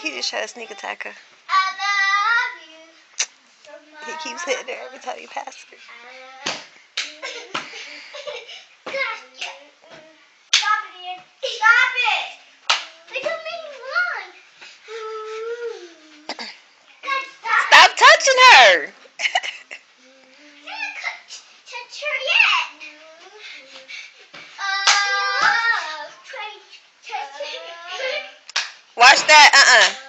He just try to sneak attack her. I love you so much. He keeps hitting her every time he passes her. Gotcha. Stop it, Ian. Stop it. It don't make me run. Stop touching her. Touch her yet. Watch that.